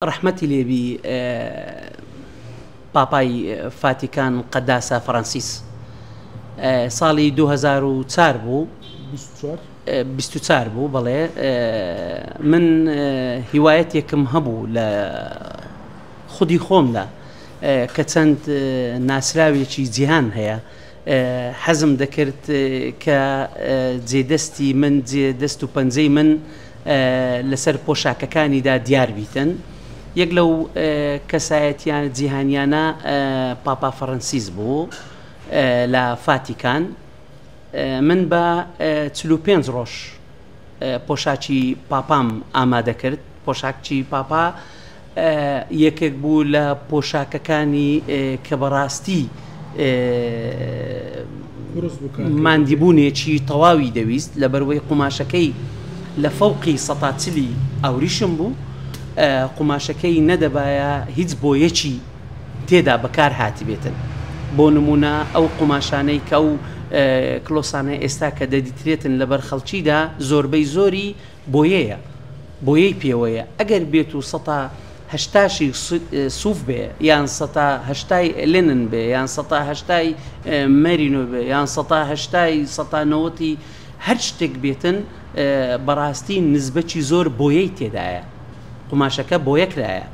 رحمتي لێبی پاپای فاتیکان قەداسە فەرەنسیس ساڵی 2004 بوو 24 بوو بەڵێ من هیوایەتێکم هەبوو لە خودی خۆمدا کە چەند ناسراوێکی جیهان هەیە حەزم دەکرد کە جێدەستی من جێدەست و پەنجەی من لەسەر پۆشاکەکانیدا دیار بیتن. یەک لەو کەسایەتیان جیهانیانە پاپا فەرەنسیس بوو لە فاتیکان. من بە 45 ڕۆژ پۆشاکی پاپام ئامادە کرد. پۆشاکی پاپا یەکێک بوو لە پۆشاکەکانی کە بەڕاستی ماندیبوونێکی تەواوی دەویست لەبەرەوەی قوماشەکەی لە فەوقی 140 ئەوریشم بوو. قوماشەکەی نەدەبایە هیچ بۆیەکی تێدا بەکار هاتی بێتن. بۆ نمونە ئەو قوماشانەی کە ئەو کلۆسانە ئێستا کە دەدیترێتن لەبەر خەڵکیدا زۆربەی زۆری بۆیەی پێوەیە. ئەگەر بێت و 180 سوف بێ یان 180 لێنن بێ یان 180 مەرینۆ بێ یان 180 هەر شتێک بێتن بەڕاستی نسبەتی زۆر بۆیەی تێدایە. قوماشەکە بۆیەکرایە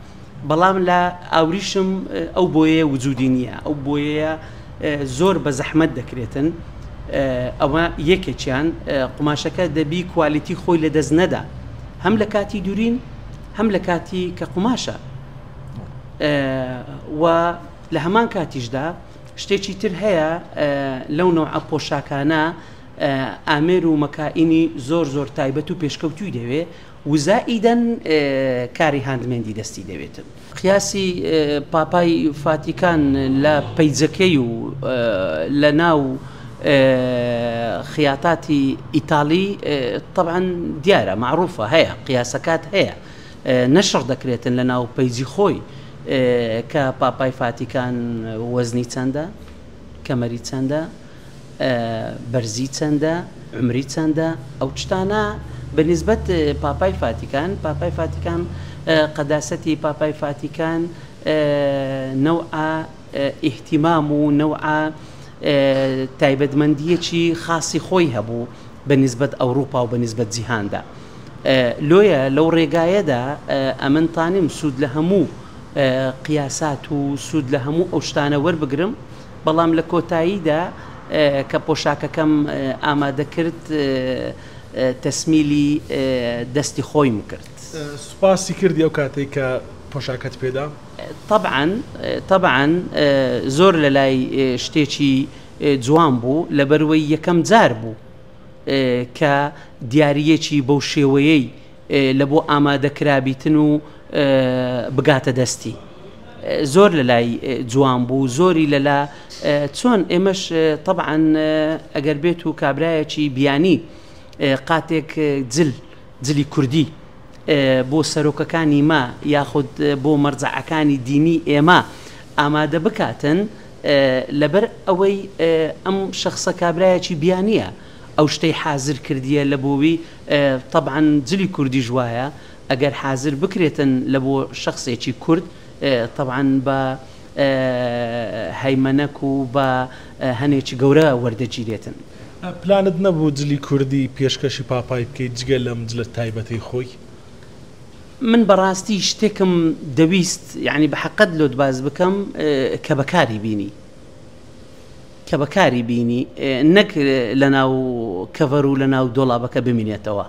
بەڵام لە ئاوریشم ئەو بۆیە وجودی نییە. ئەو بۆیە زۆر بە زەحمەت دەکرێتن. ئەوە یەکێکیان. قوماشەکە دەبی کوالیتی خۆی لە دەست نەدا، هەم لە کاتی دوورین هەم لە کاتی کە قوماشە. و لە هەمان کاتیشدا شتێکی تر هەیە لەو نوعە پۆشاکانە ئامێر و مەکائینی زۆر تایبەت و پێشکەوتوی دەوێ و زائیدەن کاری هاندمێندی دەستی دەوێتن. قیاسی پاپای فاتیکان لە پەیجەکەی و لە ناو خیاتاتی ئیتاڵی طبعا دیارە معروفە، هەیە قیاسەکات هەیە نەشر دەکرێتن لە ناو پەیجی خۆی کە پاپای فاتیکان وەزنی چەندە، کەمەری چەندە، بەرزی چەندە، عمری چەندە. ئەو شتانە بەنسبەت پاپای فاتیکان قەداسەتی پاپای فاتیکان نەوعە ئیحتیمام و نەوعە تایبەتمەندیەکی خاصی خۆی هەبوو بەنسبەت ئەوروپا و بەنسبەت جیهاندا. لۆیە لەو ڕێگایەدا ئەمن تانیم سوود لە هەموو قیاسات و سوود لە هەموو ئەو شتانە وەربگرم، بەڵام لە کۆتاییدا کە پۆشاکەکەم ئامادە کرد تەسمیلی دەستی خۆیم کرد. سوپاسی کردی ئەو کاتێک کە پۆشاکەت پێدا؟ طبعاً زۆر لە لای شتێکی جوان بوو لەبەرەوەی یەکەم جار بوو کە دیارەیەکی بەو شێوەیەی لە بۆ ئامادەکرابیتن و بگاتە دەستی. زۆر لە لای جوان بوو، زۆری لەلا چۆن ئێمەش طبعاً ئەگەر بێت و کابرایەکی بیانی قاتێک جلی کوردی بۆ سەرۆکەکانی ما یاخود بۆ مەرجەعەکانی دینی ئێمە ئامادە بکاتن لەبەر ئەوەی ئەم شەخصە کابرایەکی بیانیە ئەو شتەی حازر کردیە لە بۆوی طبعاً جلی کوردی ژوایە ئەگەر حازر بکرێتن لە بۆ شخصێکی کورد طبعاً بە هەیمەنەک و بە هەنێکی گەورە وەردەگیرێتن. پلانت نەبوو جلی کوردی پێشکەشی پاپای بکەیت جگە لەم جلە تایبەتی خۆی؟ من بەڕاستی شتێکم دەویست یعنی بە حەقەت لۆت باز بکەم کە بەکاری بینی نەک لە ناو کەڤەر و لە ناو دۆڵابەکە بمینێتەوە.